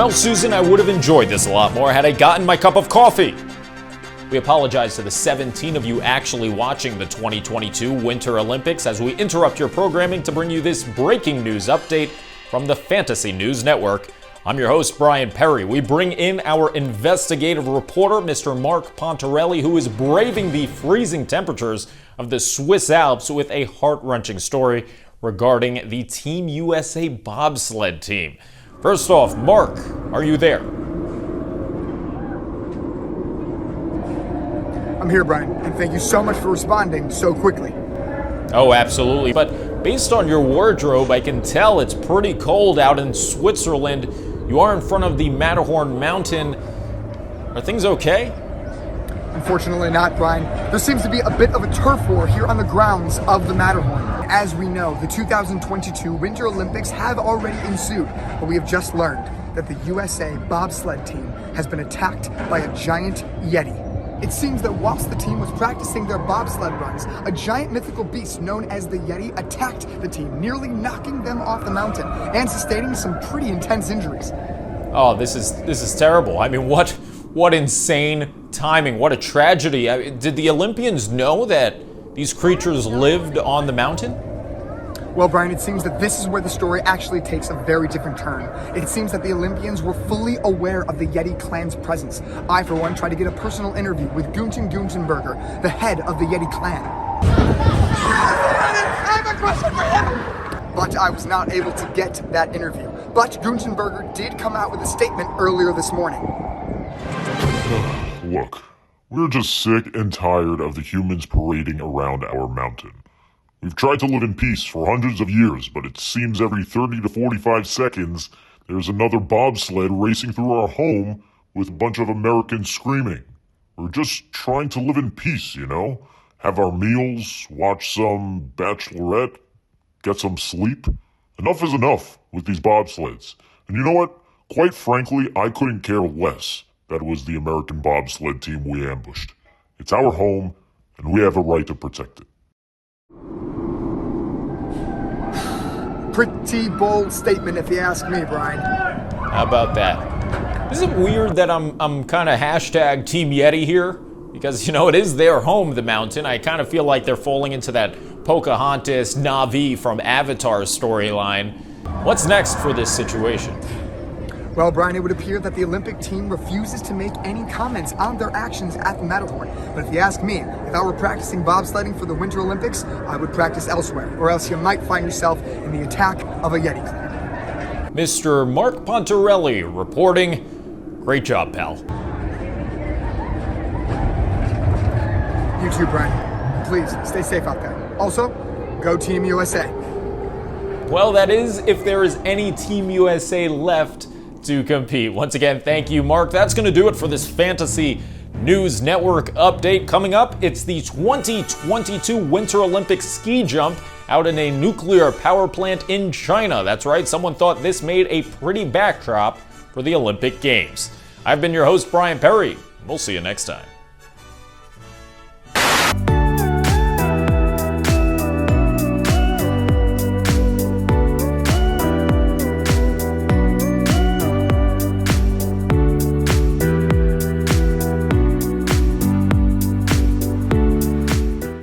Well, Susan, I would have enjoyed this a lot more had I gotten my cup of coffee. We apologize to the 17 of you actually watching the 2022 Winter Olympics as we interrupt your programming to bring you this breaking news update from the Fantasy News Network. I'm your host, Brian Perry. We bring in our investigative reporter, Mr. Mark Pontarelli, who is braving the freezing temperatures of the Swiss Alps with a heart-wrenching story regarding the Team USA Bobsled team. First off, Mark, are you there? I'm here, Brian, and thank you so much for responding so quickly. Oh, absolutely. But based on your wardrobe, I can tell it's pretty cold out in Switzerland. You are in front of the Matterhorn mountain. Are things okay? Unfortunately not, Brian. There seems to be a bit of a turf war here on the grounds of the Matterhorn. As we know, the 2022 Winter Olympics have already ensued, but we have just learned that the USA Bobsled team has been attacked by a giant Yeti. It seems that whilst the team was practicing their bobsled runs, a giant mythical beast known as the Yeti attacked the team, nearly knocking them off the mountain and sustaining some pretty intense injuries. Oh, this is terrible. I mean, what insane timing. What a tragedy. Did the Olympians know that these creatures lived on the mountain? Well, Brian, it seems that this is where the story actually takes a very different turn. It seems that the Olympians were fully aware of the Yeti clan's presence. I, for one, tried to get a personal interview with Gutenberger, the head of the Yeti clan. I have a question for him! But I was not able to get that interview. But Gutenberger did come out with a statement earlier this morning. Look, we're just sick and tired of the humans parading around our mountain. We've tried to live in peace for hundreds of years, but it seems every 30 to 45 seconds, there's another bobsled racing through our home with a bunch of Americans screaming. We're just trying to live in peace, you know? Have our meals, watch some Bachelorette, get some sleep. Enough is enough with these bobsleds. And you know what? Quite frankly, I couldn't care less that it was the American bobsled team we ambushed. It's our home, and we have a right to protect it. Pretty bold statement, if you ask me, Brian. How about that? Is it weird that I'm kind of hashtag Team Yeti here? Because, you know, it is their home, the mountain. I kind of feel like they're falling into that Pocahontas Na'vi from Avatar storyline. What's next for this situation? Well, Brian, it would appear that the Olympic team refuses to make any comments on their actions at the Matterhorn. But if you ask me, if I were practicing bobsledding for the Winter Olympics, I would practice elsewhere, or else you might find yourself in the attack of a Yeti clan. Mr. Mark Pontarelli reporting. Great job, pal. You too, Brian. Please, stay safe out there. Also, go Team USA. Well, that is if there is any Team USA left to compete. Once again, thank you, Mark. That's going to do it for this Fantasy News Network update. Coming up, it's the 2022 Winter Olympic ski jump out in a nuclear power plant in China. That's right, someone thought this made a pretty backdrop for the Olympic Games. I've been your host, Brian Perry. We'll see you next time.